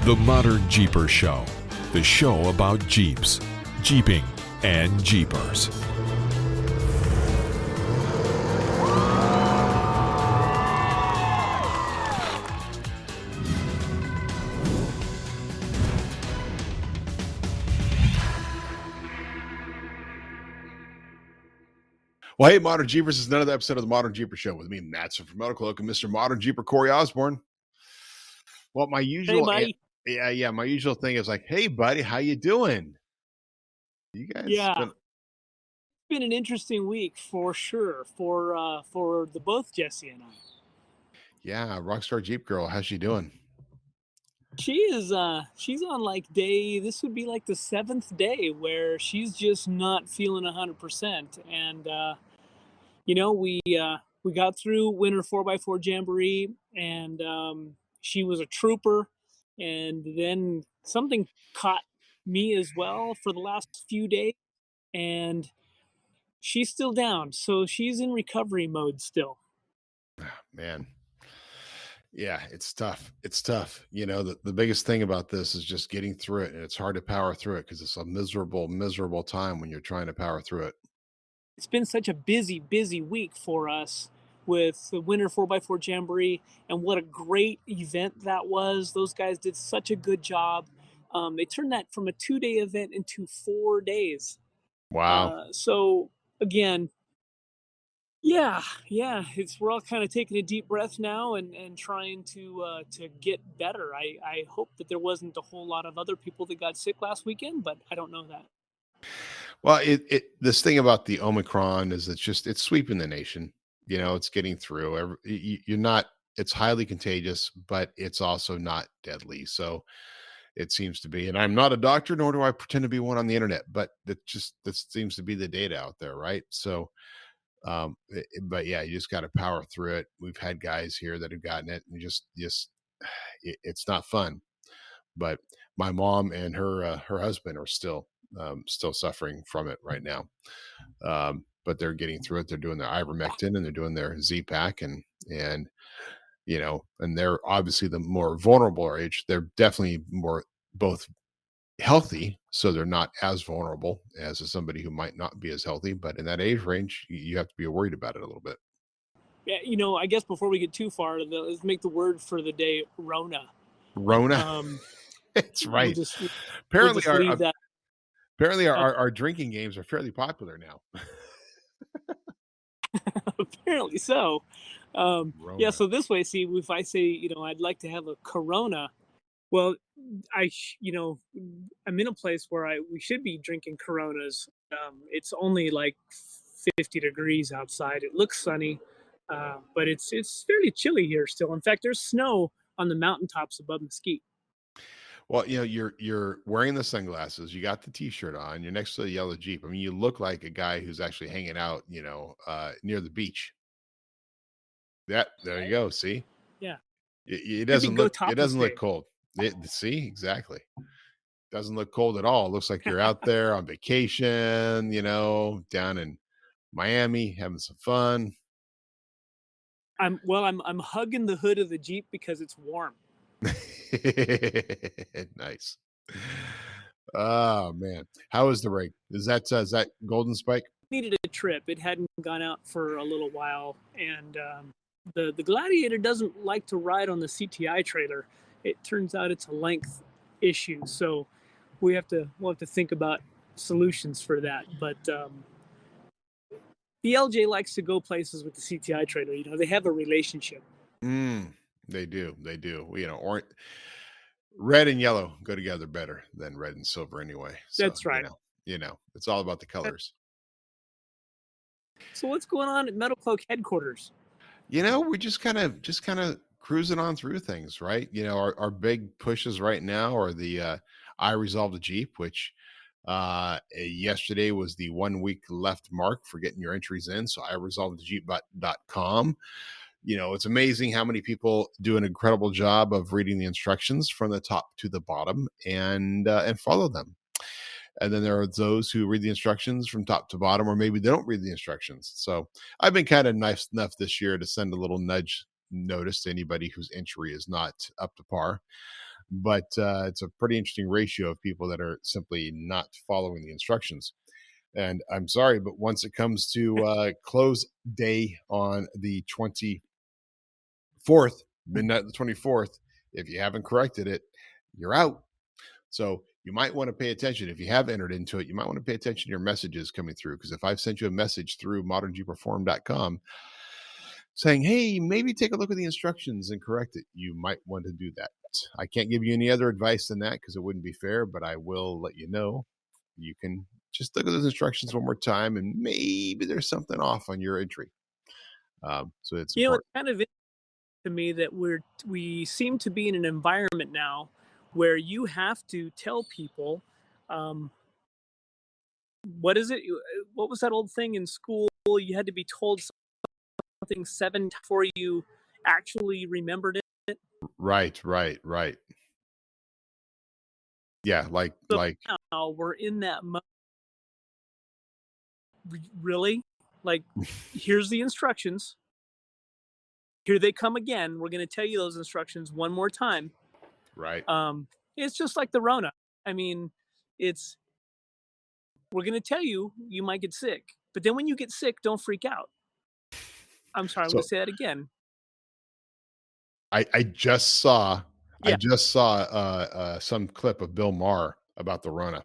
The ModernJeeper Show, the show about Jeeps, Jeeping, and Jeepers. Well, hey, Modern Jeepers, is another episode of the ModernJeeper Show with me, Matson from MetalCloak, and Mr. Modern Jeeper Corey Osborne. Well, my usual, hey, buddy. My usual thing is like, hey, buddy, how you doing? You guys, it's been an interesting week for sure for the both Jessy and I. Yeah, Rockstar Jeep Girl, how's she doing? She is she's on like this would be like the 7th day where she's just not feeling 100%, and we got through winter 4x4 Jamboree, and she was a trooper, and then something caught me as well for the last few days, and she's still down, so she's in recovery mode still. Man, yeah, it's tough. It's tough. You know, the biggest thing about this is just getting through it, and it's hard to power through it because it's a miserable, miserable time when you're trying to power through it. It's been such a busy week for us with the winter 4x4 Jamboree, and what a great event that was. Those guys did such a good job. They turned that from a 2-day event into 4 days. Wow. So again, yeah, we're all kind of taking a deep breath now and trying to get better. I hope that there wasn't a whole lot of other people that got sick last weekend, but I don't know that. Well, this thing about the Omicron is it's sweeping the nation. You know, it's getting through. You're not. It's highly contagious, but it's also not deadly. So it seems to be. And I'm not a doctor, nor do I pretend to be one on the internet. But that seems to be the data out there, right? So, but yeah, you just got to power through it. We've had guys here that have gotten it, and it's not fun. But my mom and her husband are still suffering from it right now. But they're getting through it. They're doing their ivermectin and they're doing their Z-Pack, and and they're obviously the more vulnerable age. They're definitely more both healthy, so they're not as vulnerable as somebody who might not be as healthy. But in that age range, you have to be worried about it a little bit. Yeah, I guess before we get too far, let's make the word for the day Rona. Rona. That's right. Apparently, our drinking games are fairly popular now. Apparently so. Yeah, so this way, see, if I say, I'd like to have a Corona, well, I'm in a place where we should be drinking Coronas. It's only like 50 degrees outside. It looks sunny, but it's fairly chilly here still. In fact, there's snow on the mountaintops above Mesquite. Well, you're wearing the sunglasses, you got the t-shirt on, you're next to the yellow Jeep. I mean, you look like a guy who's actually hanging out, near the beach. There you go. See? Yeah. It doesn't look cold. See, exactly. Doesn't look cold at all. It looks like you're out there on vacation, down in Miami, having some fun. I'm hugging the hood of the Jeep because it's warm. Nice. Oh man, how is the rig? Is that Golden Spike? Needed a trip. It hadn't gone out for a little while, and the Gladiator doesn't like to ride on the CTI trailer. It turns out it's a length issue, so we'll have to think about solutions for that. But the LJ likes to go places with the CTI trailer. They have a relationship. They do. Orange, red and yellow go together better than red and silver anyway. So, that's right. It's all about the colors. So what's going on at MetalCloak headquarters? We're just kind of cruising on through things, right? Our big pushes right now are the I Resolved a Jeep, which yesterday was the 1 week left mark for getting your entries in. So iresolvedthejeep.com. It's amazing how many people do an incredible job of reading the instructions from the top to the bottom and follow them. And then there are those who read the instructions from top to bottom, or maybe they don't read the instructions. So I've been kind of nice enough this year to send a little nudge notice to anybody whose entry is not up to par. but it's a pretty interesting ratio of people that are simply not following the instructions. And I'm sorry, but once it comes to close day on the 24th, midnight the 24th, if you haven't corrected it, you're out. So you might want to pay attention. If you have entered into it, you might want to pay attention to your messages coming through. Because if I've sent you a message through ModernJeeperForum.com saying, hey, maybe take a look at the instructions and correct it, you might want to do that. I can't give you any other advice than that because it wouldn't be fair, but I will let you know. You can just look at those instructions one more time and maybe there's something off on your entry. So it's important. It's kind of to me that we seem to be in an environment now where you have to tell people, what is it? What was that old thing in school? You had to be told something 7 before you actually remembered it. Right. Yeah, like now we're in that mode. Really? Like, here's the instructions. Here they come again. We're going to tell you those instructions one more time. Right. It's just like the Rona. I mean, we're going to tell you might get sick, but then when you get sick, don't freak out. I'm sorry, I'm going to say that again. I just saw some clip of Bill Maher about the Rona,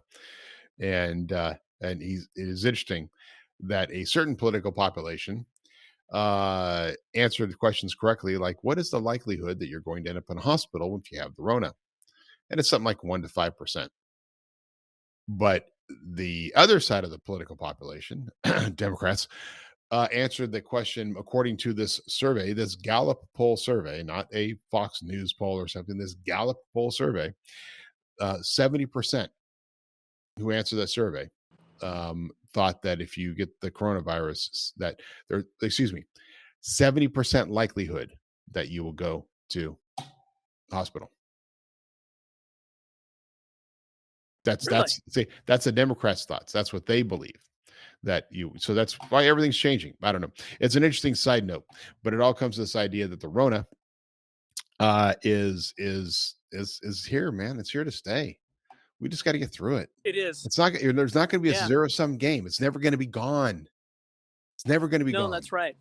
and it is interesting that a certain political population answered the questions correctly, like what is the likelihood that you're going to end up in a hospital if you have the Rona, and it's something like 1 to 5%. But the other side of the political population, Democrats, answered the question according to this survey, this Gallup poll survey, not a Fox News poll or something, this Gallup poll survey, 70% who answered that survey thought that if you get the coronavirus, that 70% likelihood that you will go to hospital. That's the Democrats' thoughts. That's what they believe. So that's why everything's changing. I don't know. It's an interesting side note, but it all comes to this idea that the Rona is here, man. It's here to stay. We just got to get through it. It is. It's not. There's not going to be a zero-sum game. It's never going to be gone. It's never going to be gone. No, that's right.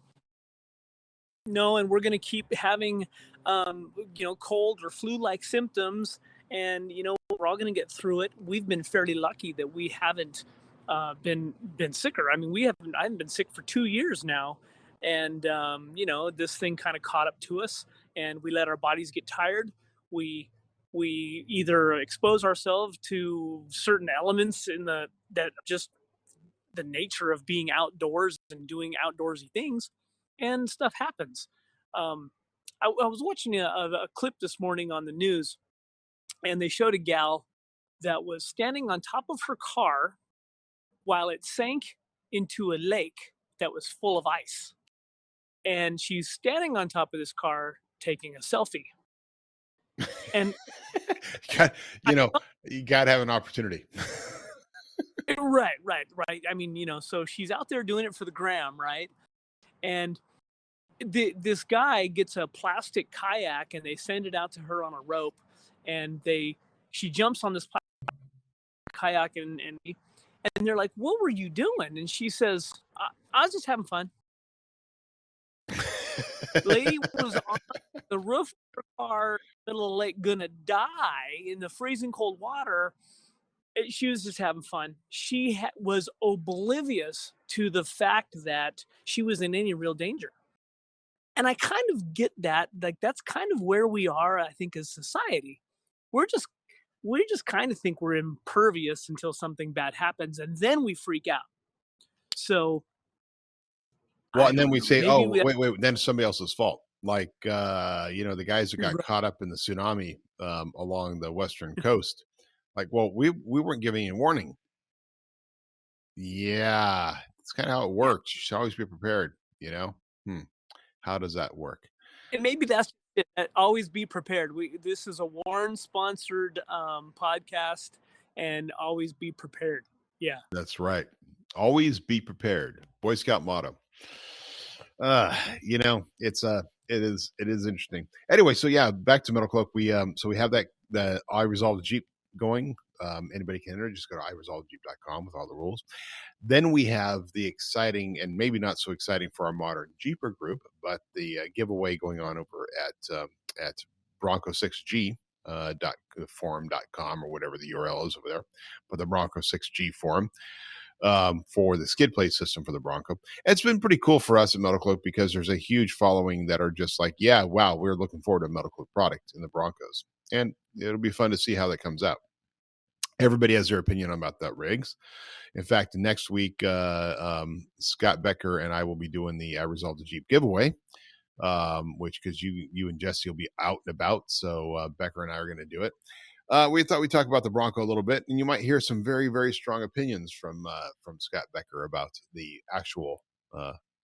No, and we're going to keep having, cold or flu-like symptoms, and we're all going to get through it. We've been fairly lucky that we haven't been sicker. I mean, I haven't been sick for 2 years now, and this thing kind of caught up to us, and we let our bodies get tired. We either expose ourselves to certain elements that just the nature of being outdoors and doing outdoorsy things, and stuff happens. I was watching a clip this morning on the news, and they showed a gal that was standing on top of her car while it sank into a lake that was full of ice. And she's standing on top of this car taking a selfie. And you got to have an opportunity. Right. I mean, so she's out there doing it for the gram, right? And this guy gets a plastic kayak and they send it out to her on a rope, and she jumps on this kayak and they're like, "What were you doing?" And she says, "I was just having fun." Lady was on the roof of her car, middle of the lake, gonna die in the freezing cold water. She was just having fun. She was oblivious to the fact that she was in any real danger. And I kind of get that. Like, that's kind of where we are, I think, as society. We just kind of think we're impervious until something bad happens, and then we freak out. So, and then we say, "Oh, wait, then it's somebody else's fault." Like, the guys who got caught up in the tsunami along the western coast. Like, well, we weren't giving you a warning. Yeah, it's kind of how it works. You should always be prepared. How does that work? And maybe that's it. Always be prepared. This is a Warn sponsored podcast, and always be prepared. Yeah, that's right. Always be prepared. Boy Scout motto. It is interesting. Anyway, so yeah, back to MetalCloak. We have that the I Resolve the Jeep going. Anybody can enter. Just go to iresolvejeep.com with all the rules. Then we have the exciting and maybe not so exciting for our Modern Jeeper group, but the giveaway going on over at Bronco 6G forum.com or whatever the URL is over there, but the Bronco 6G forum for the skid plate system for the Bronco. It's been pretty cool for us at MetalCloak because there's a huge following that are just like, yeah, wow, we're looking forward to a MetalCloak product in the Broncos. And it'll be fun to see how that comes out. Everybody has their opinion about that rigs. In fact, next week, Scott Becker and I will be doing the I Resolve the Jeep giveaway, which because you and Jessy will be out and about. So Becker and I are going to do it. We thought we'd talk about the Bronco a little bit, and you might hear some very, very strong opinions from Scott Becker about the actual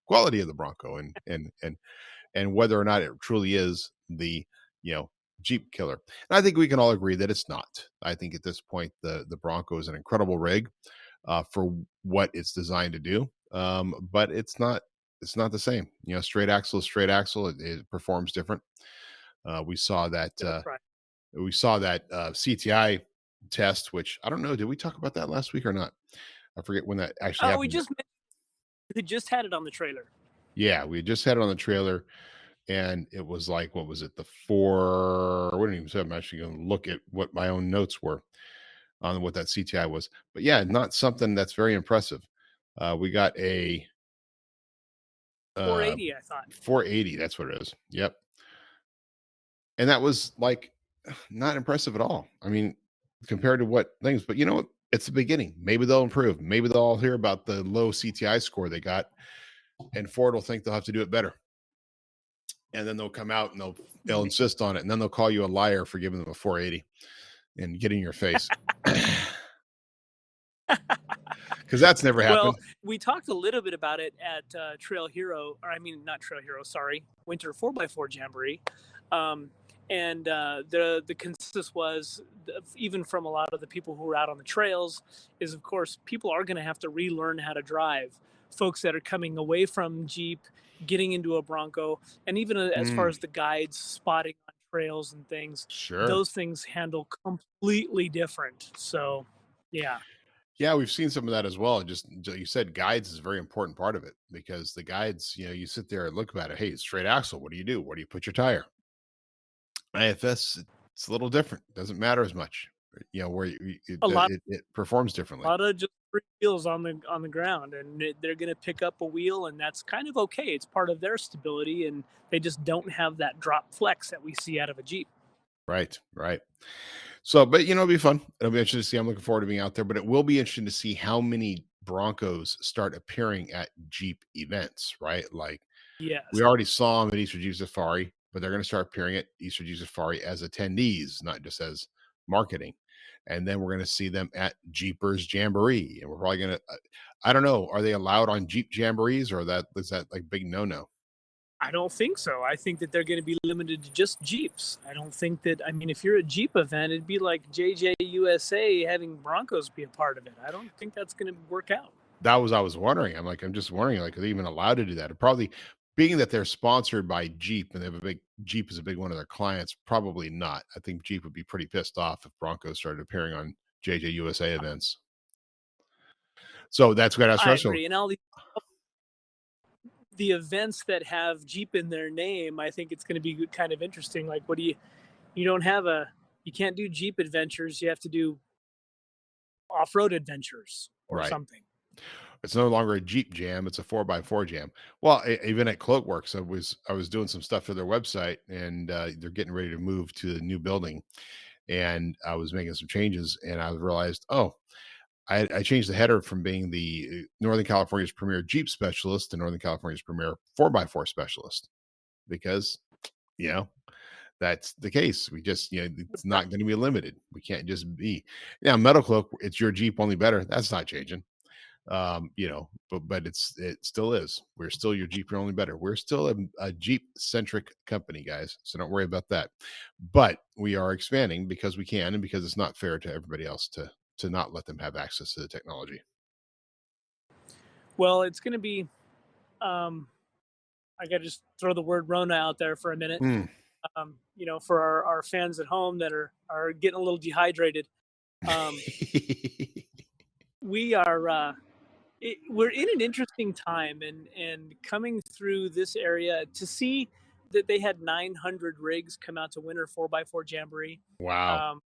quality of the Bronco and whether or not it truly is the Jeep killer. And I think we can all agree that it's not. I think at this point the Bronco is an incredible rig for what it's designed to do, but it's not the same. Straight axle is straight axle. It performs different. We saw that. Right. We saw that CTI test, which I don't know. Did we talk about that last week or not? I forget when that actually happened. We just had it on the trailer. Yeah, we just had it on the trailer, and it was like, what was it? The 4. I wouldn't even say. I'm actually going to look at what my own notes were on what that CTI was. But yeah, not something that's very impressive. We got a 480, I thought. 480. That's what it is. Yep. And that was like not impressive at all. I mean, compared to what things, but you know what? It's the beginning. Maybe they'll improve. Maybe they'll all hear about the low CTI score they got, and Ford will think they'll have to do it better. And then they'll come out and they'll insist on it, and then they'll call you a liar for giving them a 480 and get in your face. Because that's never happened. Well, we talked a little bit about it at not Trail Hero, sorry, Winter 4x4 Jamboree. And the consensus was, even from a lot of the people who were out on the trails, is of course people are going to have to relearn how to drive. Folks that are coming away from Jeep, getting into a Bronco, and even as far as the guides spotting on trails and things, Sure. those things handle completely different. So, yeah. Yeah, we've seen some of that as well. Just you said guides is a very important part of it, because the guides, you sit there and look at it. Hey, it's straight axle. What do you do? Where do you put your tire? IFS, it's a little different. Doesn't matter as much. Where it performs differently. A lot of just three wheels on the ground, and they're going to pick up a wheel, and that's kind of okay. It's part of their stability, and they just don't have that drop flex that we see out of a Jeep. Right. So, but it'll be fun. It'll be interesting to see. I'm looking forward to being out there, but it will be interesting to see how many Broncos start appearing at Jeep events, right? Like, yes, we already saw them at Easter Jeep Safari, but they're going to start appearing at Easter Jeep Safari as attendees, not just as marketing. And then we're going to see them at Jeepers Jamboree, and we're probably going to. I don't know. Are they allowed on Jeep Jamborees, or is that like big no? I don't think so. I think that they're going to be limited to just Jeeps. I don't think that. I mean, if you're a Jeep event, it'd be like JJ USA having Broncos be a part of it. I don't think that's going to work out. That was I was wondering. I'm just wondering, like, are they even allowed to do that? It probably, being that they're sponsored by Jeep and they have Jeep is a big one of their clients, probably not. I think Jeep would be pretty pissed off if Broncos started appearing on JJ USA events. So that's what I agree. And all the events that have Jeep in their name, I think it's going to be kind of interesting. Like, what do you can't do Jeep adventures. You have to do off-road adventures or something. It's no longer a Jeep jam. It's a 4x4 jam. Well, even at Cloakworks, I was doing some stuff for their website, and they're getting ready to move to the new building. And I was making some changes, and I realized, I changed the header from being the Northern California's premier Jeep specialist to Northern California's premier 4x4 specialist, because, that's the case. We just, it's not going to be limited. We can't just be. Now, MetalCloak, it's your Jeep, only better. That's not changing. But it still is. We're still your Jeep, you're only better. We're still a Jeep centric company, guys. So don't worry about that. But we are expanding because we can, and because it's not fair to everybody else to not let them have access to the technology. Well, it's going to be, I got to just throw the word Rona out there for a minute. for our fans at home that are getting a little dehydrated. Um, we are we're in an interesting time, and coming through this area to see that they had 900 rigs come out to Winter 4x4 Jamboree. Wow.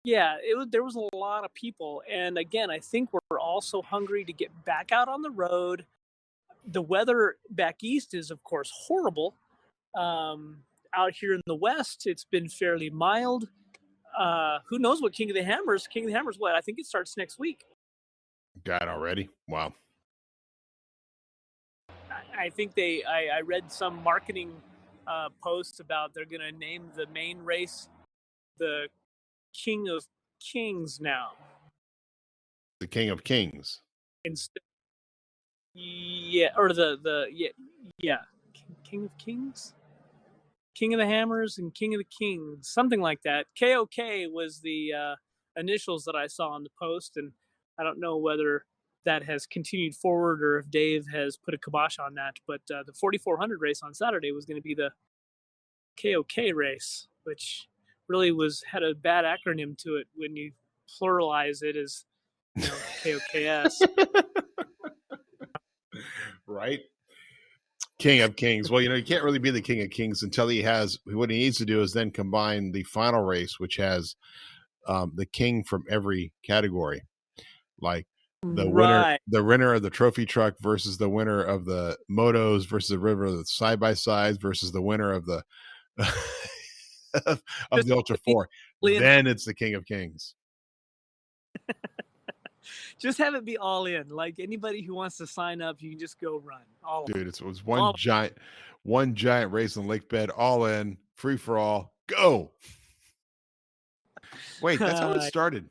Yeah, there was a lot of people, and again, I think we're also hungry to get back out on the road. The weather back east is, of course, horrible. Out here in the west, it's been fairly mild. Who knows what King of the Hammers? King of the Hammers, what? I think it starts next week. God, already? Wow. I think I read some marketing posts about they're going to name the main race the King of Kings now. The King of Kings. Instead, yeah, or yeah, King of Kings, King of the Hammers, and King of the Kings, something like that. KOK was the initials that I saw on the post, and I don't know whether that has continued forward or if Dave has put a kibosh on that. But the 4400 race on Saturday was going to be the KOK race, which really had a bad acronym to it when you pluralize it as KOKS. Right? King of Kings. Well, you can't really be the King of Kings until he has, what he needs to do is then combine the final race, which has the king from every category. Like the winner of the trophy truck versus the winner of the motos versus the winner of the side-by-sides versus the winner of the of the Ultra 4. Then it's the King of Kings. Just have it be all in. Like anybody who wants to sign up, you can just go run. Dude, it was one giant race in Lake Bed, all in, free for all, go. Wait, that's how it started.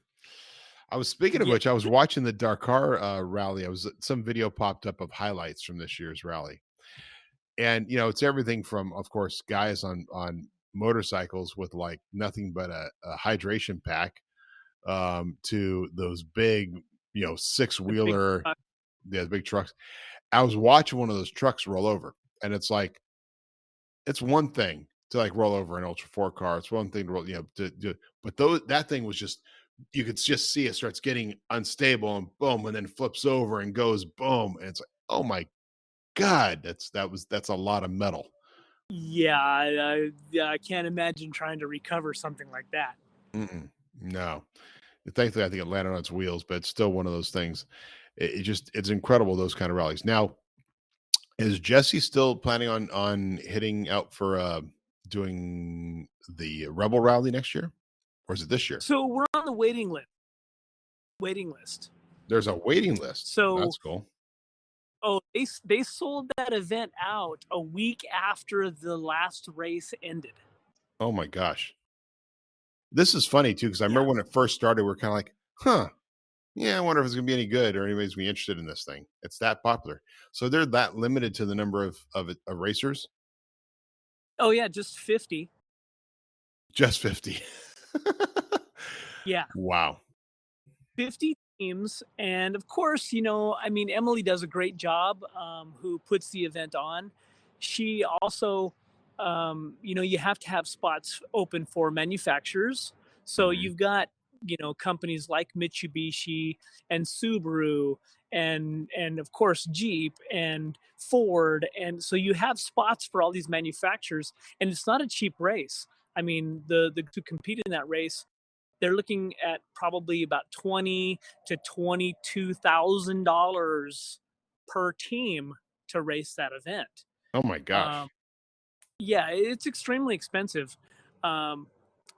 I was speaking of which, I was watching the Dakar rally. Some video popped up of highlights from this year's rally. And it's everything from, of course, guys on motorcycles with like nothing but a hydration pack, to those big, 6-wheeler, the big trucks. I was watching one of those trucks roll over, and it's like, it's one thing to like roll over an Ultra 4 car. It's one thing to roll, but that thing was just, you could just see it starts getting unstable and boom, and then flips over and goes boom. And it's like, oh my God, that's a lot of metal. Yeah, I can't imagine trying to recover something like that. No. Thankfully, I think it landed on its wheels, but it's still one of those things. It's incredible, those kind of rallies. Now, is Jessy still planning on hitting out for doing the Rebel Rally next year? Or is it this year? So we're on the waiting list. There's a waiting list. So that's cool. Oh, they sold that event out a week after the last race ended. Oh my gosh. This is funny too, because I remember when it first started, we're kind of like, yeah, I wonder if it's going to be any good or anybody's going to be interested in this thing. It's that popular. So they're that limited to the number of racers? Oh, yeah, just 50. Just 50. Yeah. Wow. 50 teams. And of course, Emily does a great job, who puts the event on. She also, you have to have spots open for manufacturers. So you've got, companies like Mitsubishi and Subaru and of course Jeep and Ford. And so you have spots for all these manufacturers, and it's not a cheap race. I mean, to compete in that race, they're looking at probably about $20,000 to $22,000 per team to race that event. Oh my gosh. Yeah, it's extremely expensive.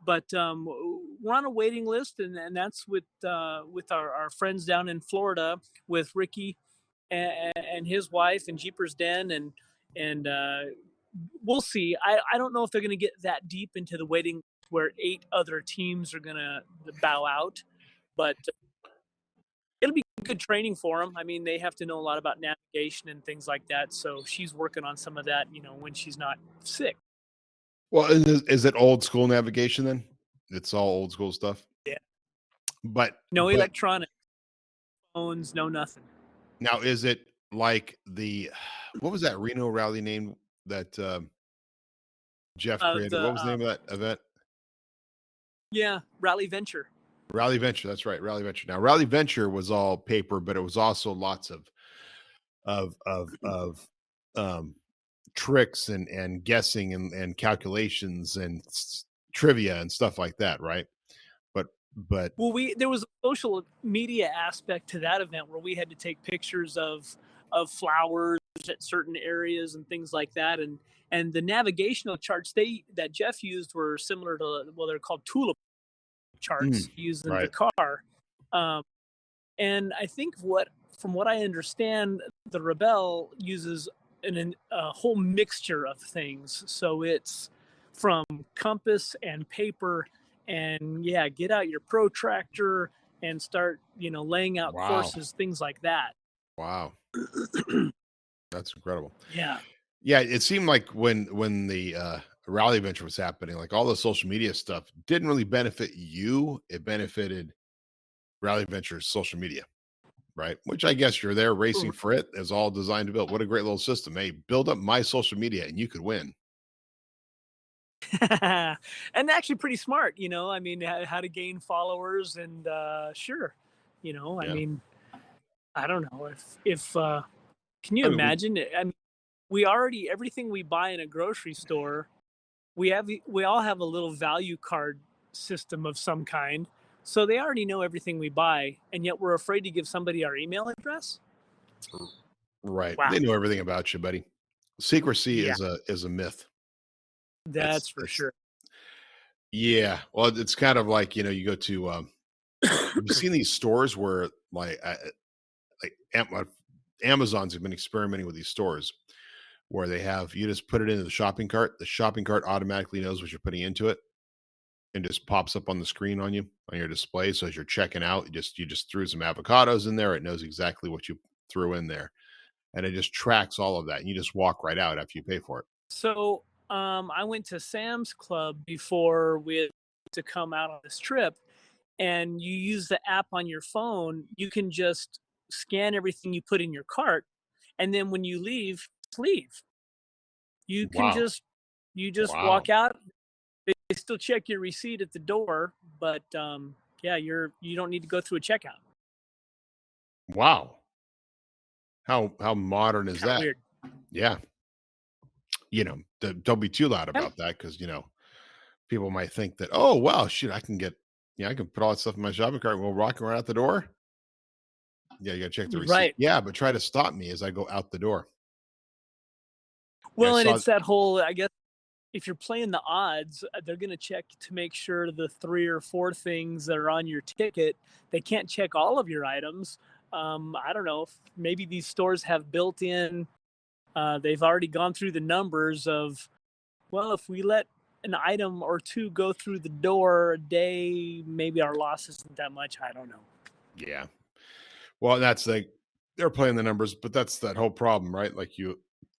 But we're on a waiting list, and that's with our friends down in Florida with Ricky and his wife and Jeepers Den, and we'll see. I don't know if they're going to get that deep into the waiting where 8 other teams are going to bow out, but it'll be good training for them. I mean, they have to know a lot about navigation and things like that. So she's working on some of that, when she's not sick. Well, is it old school navigation then? It's all old school stuff? Yeah. But no electronic phones, no nothing. Now, is it like what was that Reno rally name that Jeff created. The What was the name of that event? yeah, Rally Venture. Rally Venture. That's right, Rally Venture. Now, Rally Venture was all paper, but it was also lots of um, tricks and guessing and calculations and trivia and stuff like that, right? But Well, there was a social media aspect to that event where we had to take pictures of flowers at certain areas and things like that, and the navigational charts that Jeff used were similar to, well, they're called tulip charts used in the right. car. And I think from what I understand, the Rebel uses a whole mixture of things. So it's from compass and paper, and yeah, get out your protractor and start, laying out Wow. courses, things like that. Wow. That's incredible. Yeah. Yeah, it seemed like when the rally venture was happening, like all the social media stuff didn't really benefit you. It benefited Rally Venture's social media, right? Which I guess you're there racing for it is all designed to build. What a great little system. Hey, build up my social media and you could win. And actually pretty smart, I mean, how to gain followers, and sure, I Yeah. mean, I don't know if can you I mean, imagine it? I mean, we already, everything we buy in a grocery store, we all have a little value card system of some kind. So they already know everything we buy, and yet we're afraid to give somebody our email address. right. Wow. They know everything about you, buddy. Secrecy Yeah. is a myth. That's for sure. Yeah. Well, it's kind of like, you go to you've seen these stores where like Amazon's have been experimenting with these stores where they have you just put it into the shopping cart. The shopping cart automatically knows what you're putting into it and just pops up on the screen on you on your display. So as you're checking out, you just threw some avocados in there. It knows exactly what you threw in there, and it just tracks all of that. And you just walk right out after you pay for it. So I went to Sam's Club before we had to come out on this trip, and you use the app on your phone. You can just scan everything you put in your cart, and then when you leave, just leave. You can Wow. you just Wow. walk out. They still check your receipt at the door, but yeah, you don't need to go through a checkout. Wow. How modern is Kind of that? weird. Yeah. Don't be too loud about that because people might think that, oh wow, shoot, I can put all that stuff in my shopping cart and we'll rock right out the door. Yeah, you gotta check the receipt. Right. Yeah, but try to stop me as I go out the door. Well, and saw it's that whole, I guess, if you're playing the odds, they're going to check to make sure the 3 or 4 things that are on your ticket, they can't check all of your items. I don't know, maybe these stores have built in, they've already gone through the numbers of, well, if we let an item or 2 go through the door a day, maybe our loss isn't that much. I don't know. Yeah. Well, that's like they're playing the numbers, but that's that whole problem, right? Like you're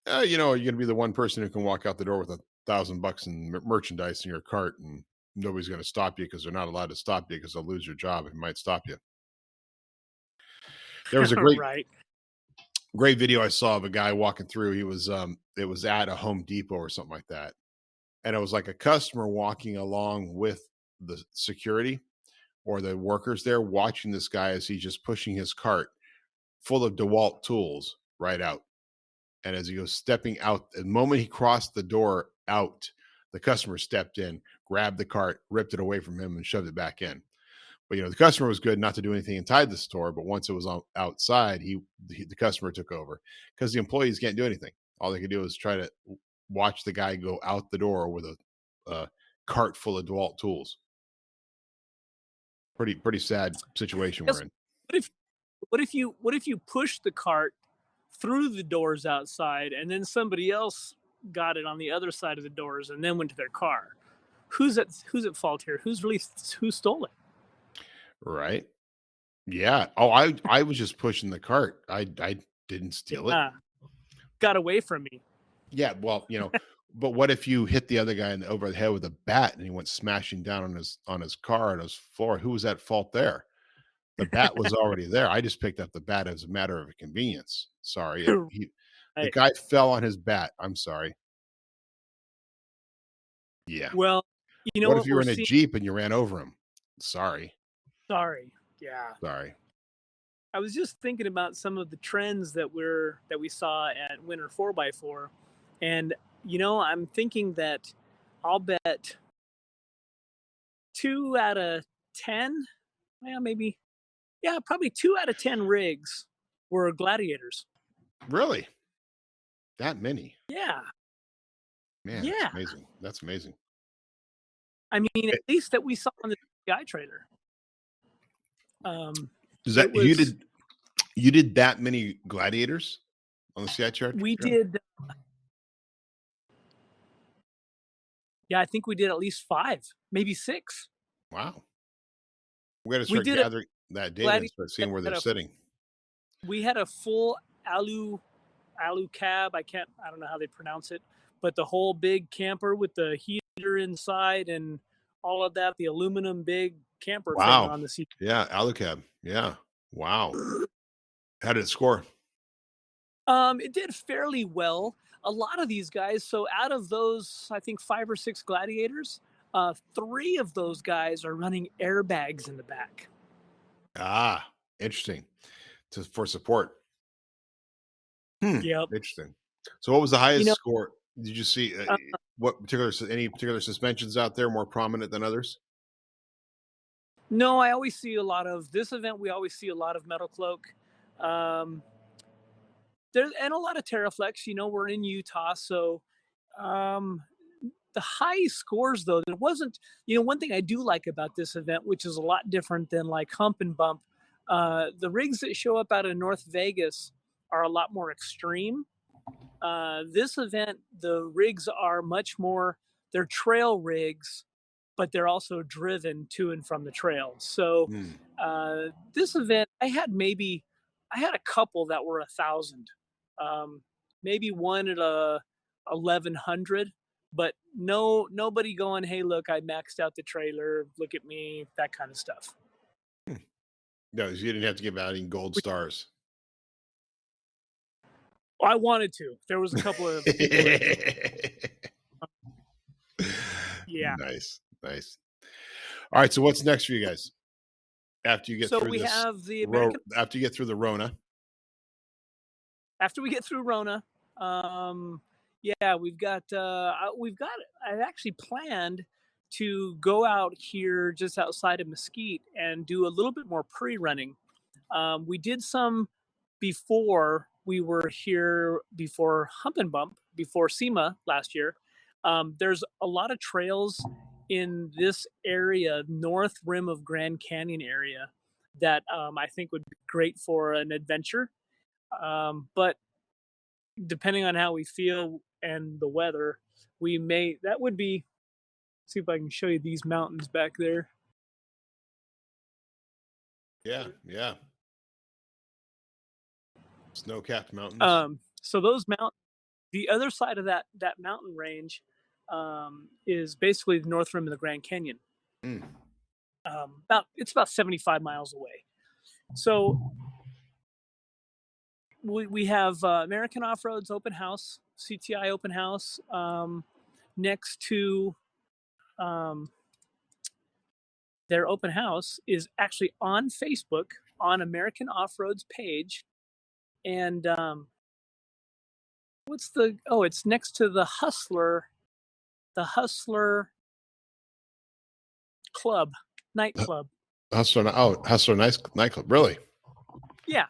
going to be the one person who can walk out the door with $1,000 in merchandise in your cart, and nobody's going to stop you because they're not allowed to stop you because they'll lose your job. It might stop you. There was a Right. great video I saw of a guy walking through. He was it was at a Home Depot or something like that, and it was like a customer walking along with the security or the workers there watching this guy as he's just pushing his cart full of DeWalt tools right out. And as he goes stepping out, the moment he crossed the door out, the customer stepped in, grabbed the cart, ripped it away from him, and shoved it back in. But the customer was good not to do anything inside the store. But once it was outside, the customer took over because the employees can't do anything. All they can do is try to watch the guy go out the door with a cart full of DeWalt tools. Pretty sad situation we're in. What if you push the cart through the doors outside, and then somebody else got it on the other side of the doors and then went to their car? Who's at fault here? Who stole it? Right. Yeah. Oh, I was just pushing the cart. I didn't steal it. Got away from me. Yeah. Well, but what if you hit the other guy over the head with a bat and he went smashing down on his car and his floor? Who was at fault there? The bat was already there. I just picked up the bat as a matter of convenience. Sorry. The guy fell on his bat. I'm sorry. Yeah. Well, you know What if what you were we're in a seeing? Jeep and you ran over him? Sorry. Sorry. Yeah. Sorry. I was just thinking about some of the trends that we saw at Winter 4x4, and I'm thinking that I'll bet 2 out of 10, well, maybe, yeah, probably 2 out of 10 rigs were gladiators. Really? That many? Yeah, Man, that's yeah. amazing. That's amazing. I mean, at Eh, least that we saw on the CI trailer. Is It that you was did that many gladiators on the CI chart? we did, yeah, I think we did at least 5, maybe 6. Wow. We gotta We start did a gathering that data and gladiator start that seeing where they're had a sitting. we had a full alu cab. I don't know how they pronounce it, but the whole big camper with the heater inside and all of that, the aluminum big camper thing Wow. on the seat. Yeah, Alucab. Yeah. Wow. How did it score? It did fairly well. A lot of these guys, so out of those, I think 5 or 6 gladiators, 3 of those guys are running airbags in the back. Ah, interesting. For support. Yep. Interesting. So what was the You highest know, score? Did you see uh, any particular suspensions out there more prominent than others? no, I always see a lot of this event. We always see a lot of MetalCloak. Um, there and a lot of Terraflex. We're in Utah, so um, the high scores though. There wasn't. One thing I do like about this event, which is a lot different than like Hump and Bump. The rigs that show up out of North Vegas are a lot more extreme. This event, the rigs are much more. They're trail rigs, but they're also driven to and from the trail. So Hmm. this event, I had a couple that were 1,000, maybe one at 1,100, but nobody going, hey, look, I maxed out the trailer, look at me, that kind of stuff. No, you didn't have to give out any gold stars. I wanted to. There was a couple of people that, yeah. Nice, nice. All right, so what's next for you guys after you get So through we this have the American after you get through the Rona? after we get through Rona. Yeah, I actually planned to go out here just outside of Mesquite and do a little bit more pre-running. We did some before we were here, before Hump and Bump, before SEMA last year. There's a lot of trails in this area, north rim of Grand Canyon area, that I think would be great for an adventure. But depending on how we feel and the weather, that would be, see if I can show you these mountains back there. Yeah, yeah. Snow-capped mountains. So those the other side of that mountain range is basically the north rim of the Grand Canyon. Mm. It's about 75 miles away. So we have American Off-Road's open house, CTI open house, next to their open house is actually on Facebook on American Off-Road's page. And it's next to the Hustler Club, nightclub. Hustler Nice Nightclub. Really? Yeah.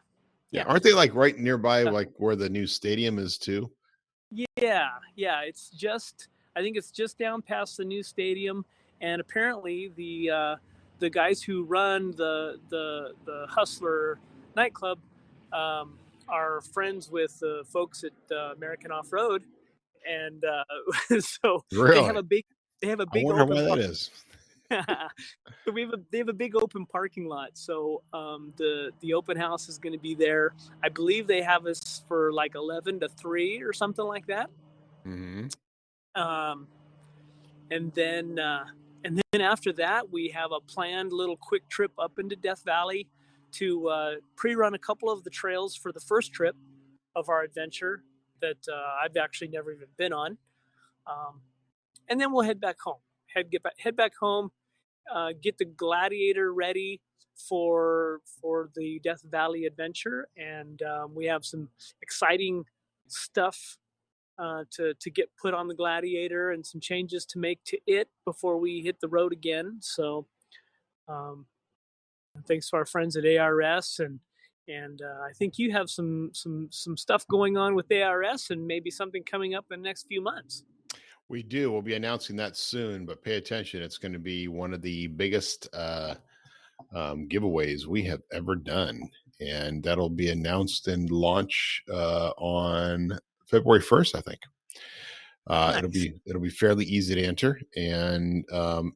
Yeah. Yeah. Aren't they like right nearby, like where the new stadium is too? Yeah. I think it's just down past the new stadium. And apparently the guys who run the Hustler nightclub are friends with the folks at American Off-Road. And so Really? they have a I big wonder why open that is. so they have a big open parking lot. So the open house is going to be there. I believe they have us for like 11 to 3 or something like that. Mm-hmm. And then after that, we have a planned little quick trip up into Death Valley to pre-run a couple of the trails for the first trip of our adventure that I've actually never even been on. and then we'll head back home. Head back home. Get the Gladiator ready for the Death Valley adventure, and we have some exciting stuff to get put on the Gladiator and some changes to make to it before we hit the road again. So um, thanks to our friends at ARS, and I think you have some stuff going on with ARS and maybe something coming up in the next few months. We do. We'll be announcing that soon, but pay attention. It's going to be one of the biggest giveaways we have ever done, and that'll be announced and launch on February 1st, I think. Nice. It'll be fairly easy to enter, and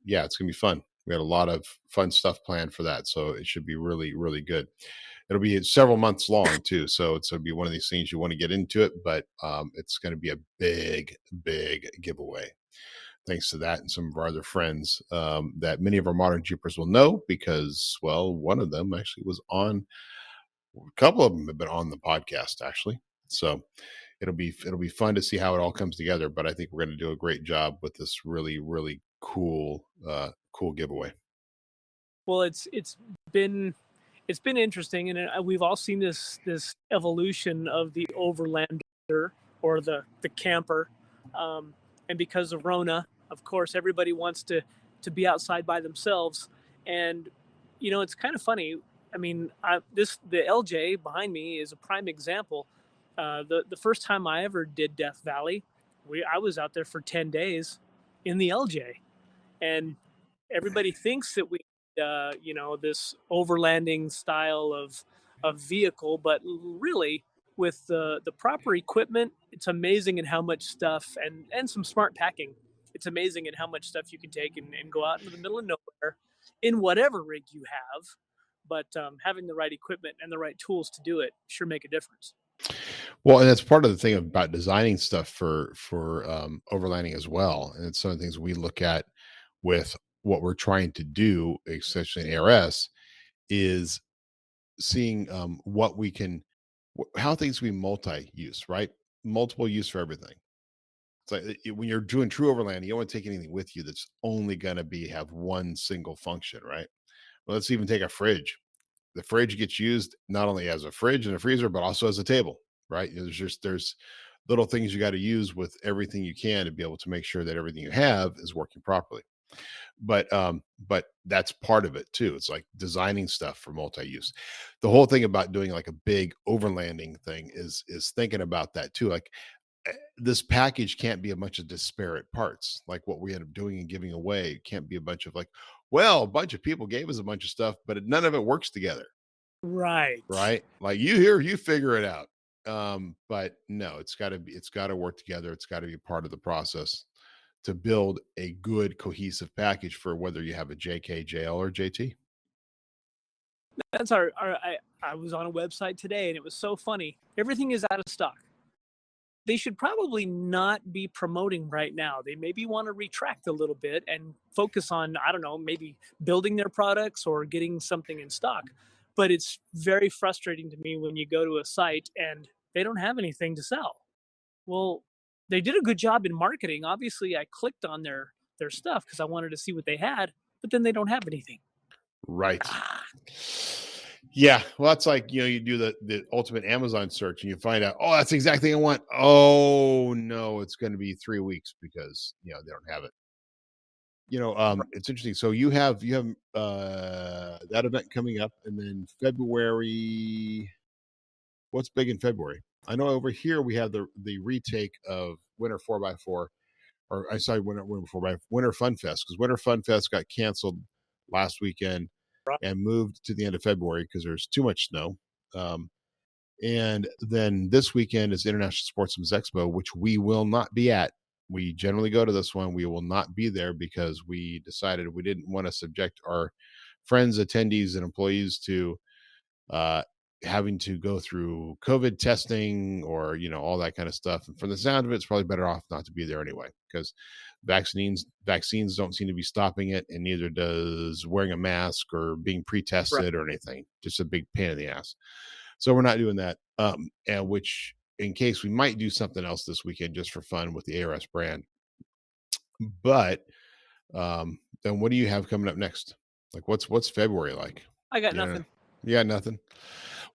yeah, it's gonna be fun. We had a lot of fun stuff planned for that, so it should be really, really good. It'll be several months long too, so it's gonna be one of these things you want to get into it, but it's going to be a big, big giveaway. Thanks to that and some of our other friends that many of our modern Jeepers will know because, well, one of them actually was on. A couple of them have been on the podcast actually, so it'll be fun to see how it all comes together. But I think we're going to do a great job with this really, really cool giveaway. Well, it's been interesting, and we've all seen this evolution of the overlander or the camper, and because of Rona, of course, everybody wants to be outside by themselves, and it's kind of funny. I mean, the LJ behind me is a prime example. The first time I ever did Death Valley, I was out there for 10 days in the LJ, and everybody thinks that we this overlanding style of vehicle, but really with the proper equipment, it's amazing in how much stuff and some smart packing. It's amazing in how much stuff you can take and go out into the middle of nowhere in whatever rig you have. But having the right equipment and the right tools to do it sure make a difference. Well, and that's part of the thing about designing stuff for overlanding as well. And it's some of the things we look at with what we're trying to do, especially in ARS, is seeing what we can, how things can be multi-use, right? Multiple use for everything. It's like when you're doing true overlanding, you don't want to take anything with you that's only going to have one single function, right? Well, let's even take a fridge. The fridge gets used not only as a fridge and a freezer, but also as a table, right? There's little things you got to use with everything you can to be able to make sure that everything you have is working properly. But that's part of it too. It's like designing stuff for multi-use. The whole thing about doing like a big overlanding thing is thinking about that too. Like this package can't be a bunch of disparate parts like what we end up doing and giving away. It can't be a bunch of like, well, a bunch of people gave us a bunch of stuff, but none of it works together. Right. Like you figure it out. But no, it's got to work together. It's got to be part of the process to build a good cohesive package for whether you have a JK, JL, or JT. That's I was on a website today and it was so funny. Everything is out of stock. They should probably not be promoting right now. They maybe want to retract a little bit and focus on, I don't know, maybe building their products or getting something in stock. But it's very frustrating to me when you go to a site and they don't have anything to sell. Well, they did a good job in marketing. Obviously, I clicked on their stuff because I wanted to see what they had, but then they don't have anything. Right. Yeah. Well, that's like, you do the ultimate Amazon search and you find out, oh, that's exactly what I want. Oh no, it's going to be 3 weeks because, they don't have it. It's interesting. So you have that event coming up, and then February. What's big in February? I know over here we have the retake of Winter 4x4, or I sorry, Winter Fun Fest, because Winter Fun Fest got canceled last weekend and moved to the end of February because there's too much snow. And then this weekend is International Sportsman's Expo, which we will not be at. We generally go to this one. We will not be there because we decided we didn't want to subject our friends, attendees, and employees to having to go through COVID testing or, all that kind of stuff. And from the sound of it, it's probably better off not to be there anyway, because vaccines don't seem to be stopping it. And neither does wearing a mask or being pre-tested or anything. Just a big pain in the ass. So we're not doing that. And which, in case we might do something else this weekend, just for fun with the ARS brand. But then what do you have coming up next? Like what's February like? I got You know, nothing. you got nothing.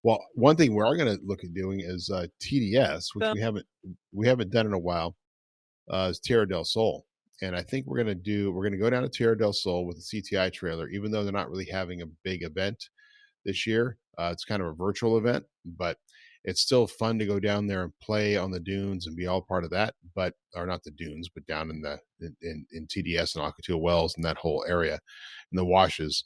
Well, one thing we are going to look at doing is TDS, which Um, we haven't done in a while. Is Tierra del Sol, and I think we're going to go down to Tierra del Sol with a CTI trailer, even though they're not really having a big event this year. It's kind of a virtual event, but it's still fun to go down there and play on the dunes and be all part of that. But or not the dunes, but down in the in TDS and Alcatua Wells and that whole area, in the washes.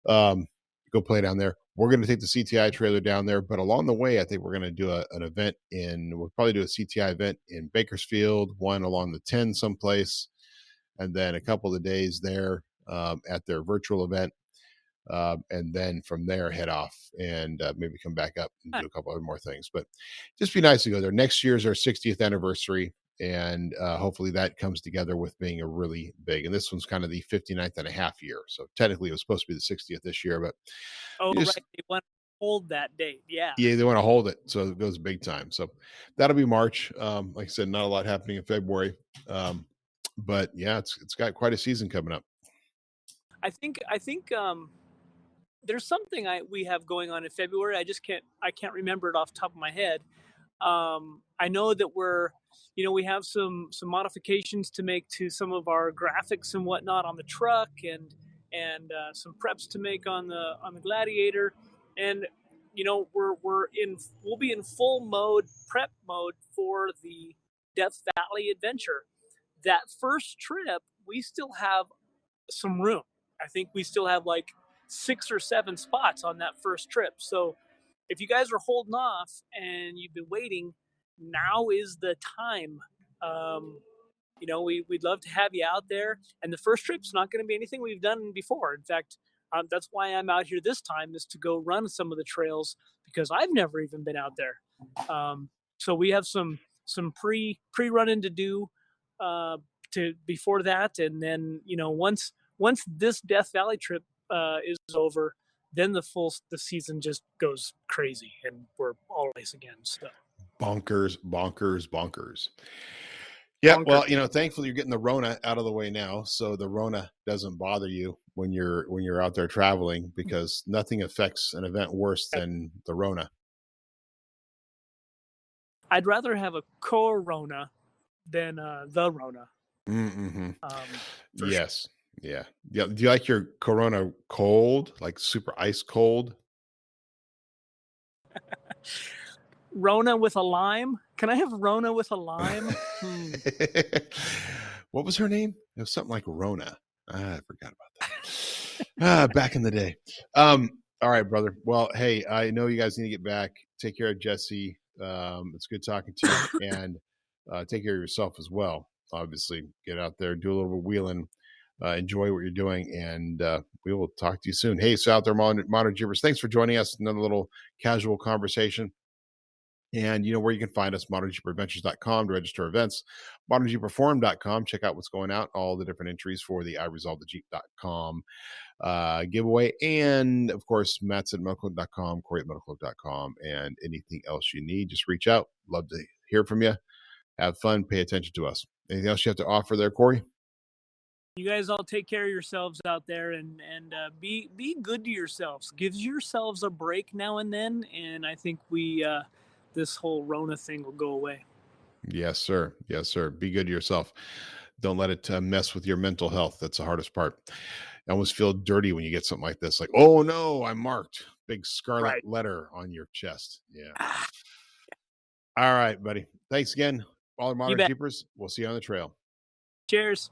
Um, Go play down there. We're going to take the CTI trailer down there, but along the way, I think we're going to do an event we'll probably do a CTI event in Bakersfield, one along the 10 someplace, and then a couple of days there at their virtual event. And then from there, head off and maybe come back up and do a couple of more things. But just be nice to go there. Next year's our 60th anniversary. And hopefully that comes together with being a really big, and this one's kind of the 59th and a half year. So technically it was supposed to be the 60th this year, but right. They want to hold that date. Yeah. Yeah, they want to hold it. So it goes big time. So that'll be March. Like I said, not a lot happening in February. But yeah, it's got quite a season coming up. I think there's something we have going on in February. I can't remember it off the top of my head. I know that we have some modifications to make to some of our graphics and whatnot on the truck, and some preps to make on the Gladiator, and we'll be in full prep mode for the Death Valley Adventure. That first trip, we still have some room. I think we still have like 6 or 7 spots on that first trip. So if you guys are holding off and you've been waiting, now is the time. We'd love to have you out there. And the first trip's not going to be anything we've done before. In fact, that's why I'm out here this time, is to go run some of the trails, because I've never even been out there. So we have some pre-running to do to before that, and then once this Death Valley trip is over, then the season just goes crazy, and we're all race again. So Bonkers. Yeah, bonkers. well, thankfully you're getting the Rona out of the way now, so the Rona doesn't bother you when you're out there traveling, because nothing affects an event worse than the Rona. I'd rather have a Corona than the Rona. Mm-hmm. Yes. Sure. Yeah. Do you like your Corona cold, like super ice cold? Rona with a lime? Can I have Rona with a lime? What was her name? It was something like Rona. I forgot about that. Back in the day. All right, brother. Well, hey, I know you guys need to get back. Take care of Jessy. It's good talking to you, and take care of yourself as well. Obviously, get out there, do a little bit of wheeling, enjoy what you're doing, and we will talk to you soon. Hey, so out there, Modern Jeepers, thanks for joining us. Another little casual conversation. And you know where you can find us, ModernJeeperAdventures.com to register events, ModernJeeperForum.com, check out what's going out, all the different entries for the iResolveTheJeep.com giveaway, and of course, Matson at MetalCloak.com, Corey at MetalCloak.com, and anything else you need, just reach out. Love to hear from you. Have fun, pay attention to us. Anything else you have to offer there, Corey? You guys all take care of yourselves out there, and be good to yourselves. Give yourselves a break now and then, and I think this whole Rona thing will go away. Yes, sir. Yes, sir. Be good to yourself. Don't let it mess with your mental health. That's the hardest part. I almost feel dirty when you get something like this. Like, oh no, I'm marked. Big scarlet letter on your chest. Yeah. All right, buddy. Thanks again. All our Modern Jeepers. We'll see you on the trail. Cheers.